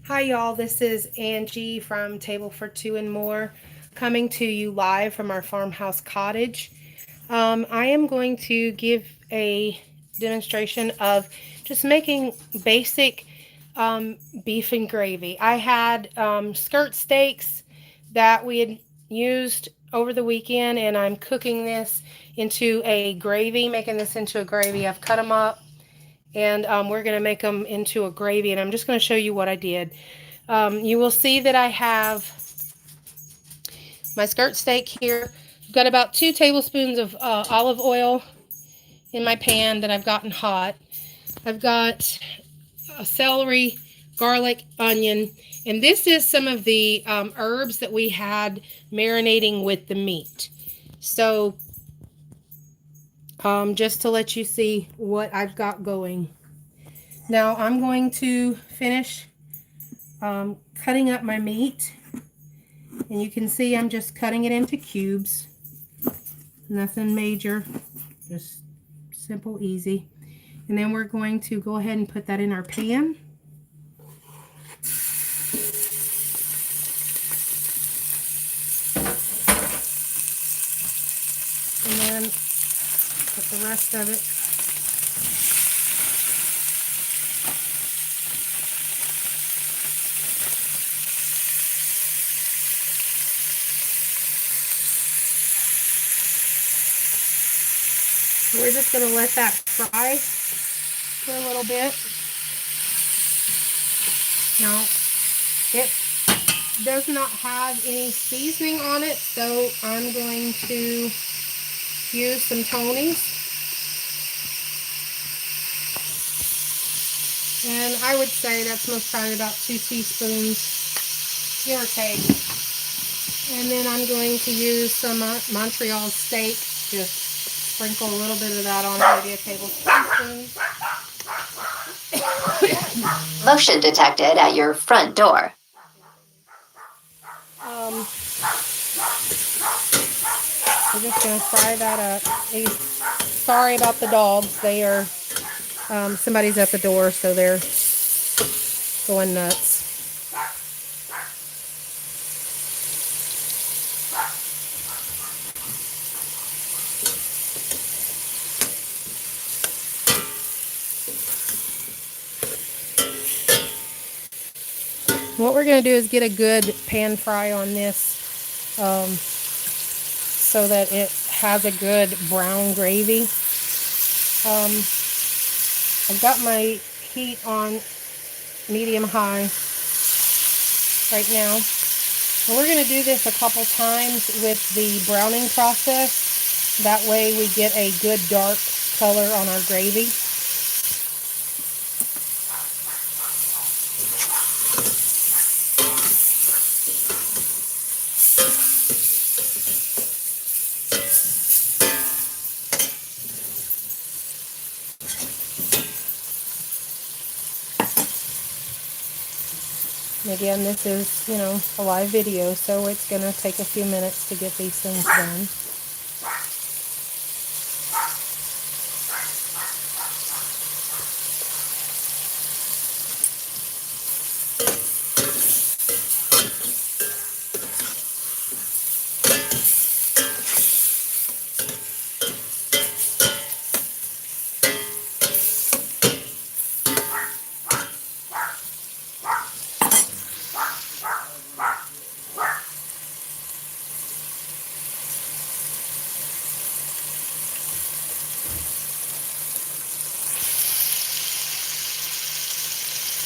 Hi y'all, this is Angie from Table for Two and More, coming to you live from our farmhouse cottage. I am going to give a demonstration of just making basic beef and gravy. I had skirt steaks that we had used over the weekend, and I'm cooking this into a gravy, making this into a gravy. I've cut them up, and we're going to make them into a gravy, and I'm just going to show you what I did. You will see that I have my skirt steak here. I've got about 2 tablespoons of olive oil in my pan that I've gotten hot. I've got celery, garlic, onion, and this is some of the herbs that we had marinating with the meat. So just to let you see what I've got going. Now I'm going to finish cutting up my meat. And you can see I'm just cutting it into cubes. Nothing major, just simple, easy. And then we're going to go ahead and put that in our pan. And then put the rest of it we're just going to let that fry for a little bit. Now, it does not have any seasoning on it, so I'm going to use some Tony's. And I would say that's most probably about 2 teaspoons, give or take. And then I'm going to use some Montreal steak, just sprinkle a little bit of that on, maybe a tablespoon. Motion detected at your front door. We're just going to fry that up. Sorry about the dogs. They are, somebody's at the door, so they're going nuts. What we're going to do is get a good pan fry on this so that it has a good brown gravy. I've got my heat on medium high right now. And we're going to do this a couple times with the browning process. That way we get a good dark color on our gravy. And again, this is, a live video, so it's going to take a few minutes to get these things done.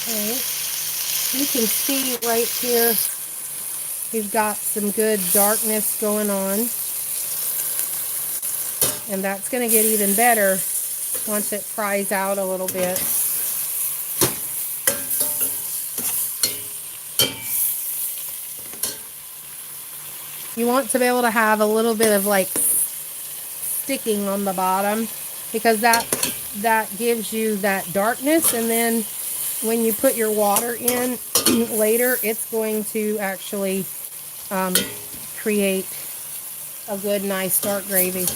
Okay. You can see right here we've got some good darkness going on, and that's going to get even better once it fries out a little bit. You want to be able to have a little bit of like sticking on the bottom, because that gives you that darkness, and then when you put your water in later, it's going to actually create a good, nice dark gravy.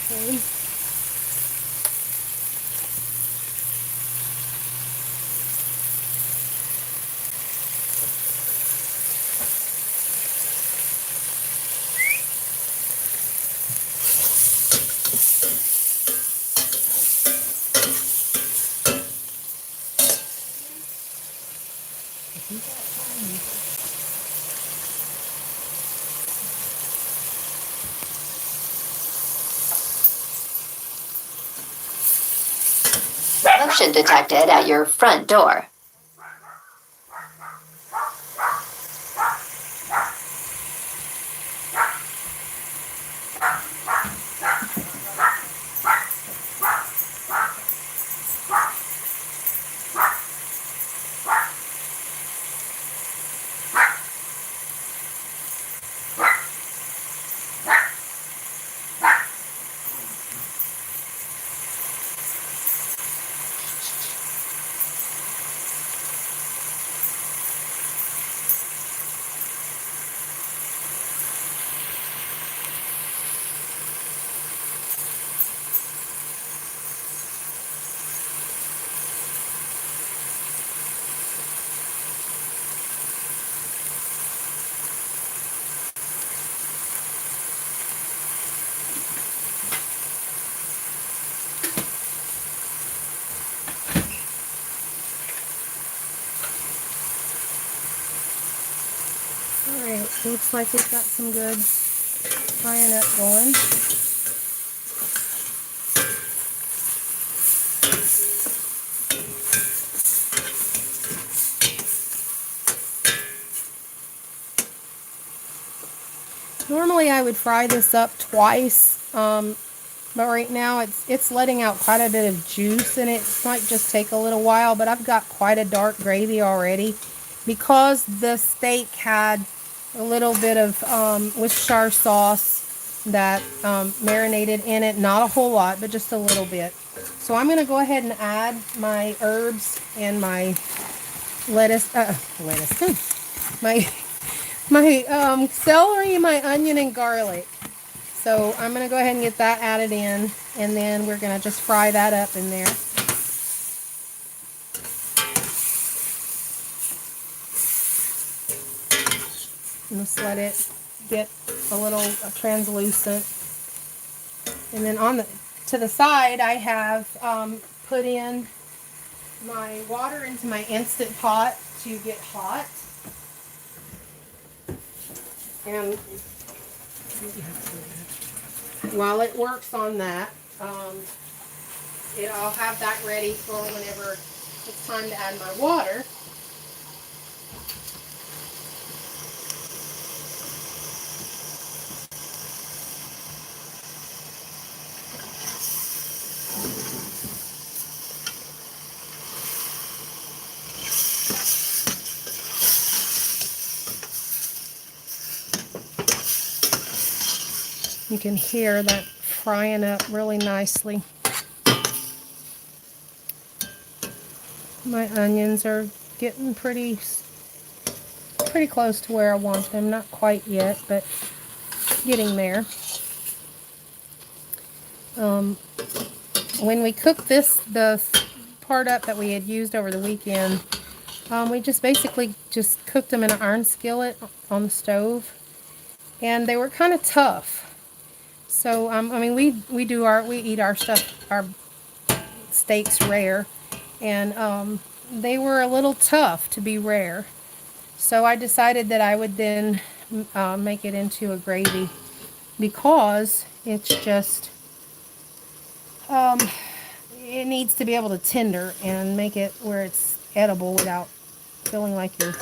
Okay. Motion detected at your front door. Alright, looks like we've got some good frying up going. Normally I would fry this up twice, but right now it's letting out quite a bit of juice, and it might just take a little while, but I've got quite a dark gravy already because the steak had a little bit of Worcestershire sauce that marinated in it. Not a whole lot, but just a little bit. So I'm going to go ahead and add my herbs and my lettuce, my celery, my onion, and garlic. So I'm going to go ahead and get that added in, and then we're going to just fry that up in there. And just let it get a little translucent. And then to the side, I have put in my water into my Instant Pot to get hot. And while it works on that, I'll have that ready for whenever it's time to add my water. You can hear that frying up really nicely. My onions are getting pretty close to where I want them. Not quite yet, but getting there. When we cooked the part up that we had used over the weekend, we just basically just cooked them in an iron skillet on the stove, and they were kind of tough. So I mean, we eat our stuff, our steaks rare, and they were a little tough to be rare. So I decided that I would then make it into a gravy, because it's just it needs to be able to tender and make it where it's edible without feeling like you're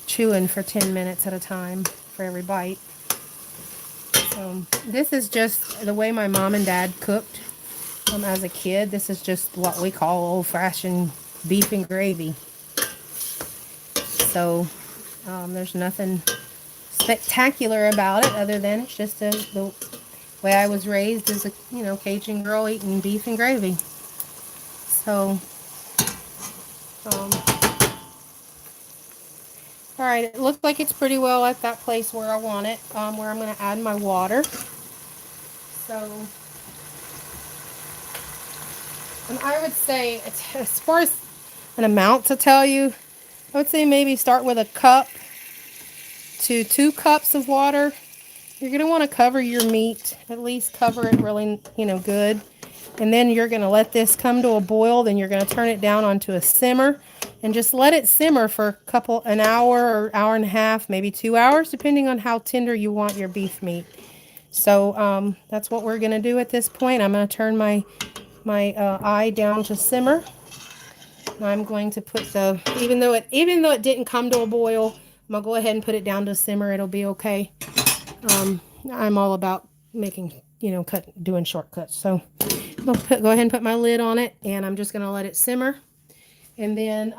chewing for 10 minutes at a time for every bite. So this is just the way my mom and dad cooked as a kid. This is just what we call old-fashioned beef and gravy. So there's nothing spectacular about it, other than it's just the way I was raised as a Cajun girl eating beef and gravy. So all right, it looks like it's pretty well at that place where I want it, where I'm going to add my water. So And I would say, as far as an amount to tell you, I would say maybe start with a cup to 2 cups of water. You're going to want to cover your meat, at least cover it really, good. And then you're going to let this come to a boil. Then you're going to turn it down onto a simmer and just let it simmer for an hour or hour and a half, maybe 2 hours, depending on how tender you want your beef meat. So that's what we're going to do at this point. I'm going to turn my eye down to simmer. I'm going to put even though it didn't come to a boil, I'm gonna go ahead and put it down to simmer. It'll be okay. I'm all about making, doing shortcuts. So go ahead and put my lid on it, and I'm just gonna let it simmer. And then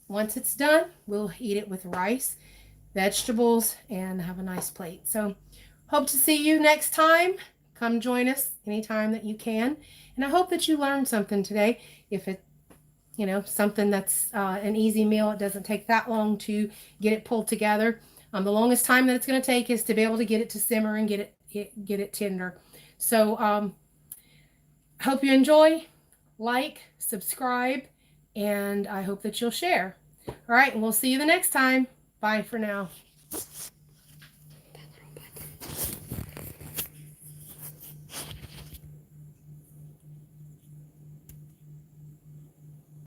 once it's done, we'll eat it with rice, vegetables, and have a nice plate. So hope to see you next time. Come join us anytime that you can. And I hope that you learned something today. If it something that's an easy meal. It doesn't take that long to get it pulled together. The longest time that it's going to take is to be able to get it to simmer and get it tender. So hope you enjoy, like, subscribe, and I hope that you'll share. All right, and we'll see you the next time. Bye for now.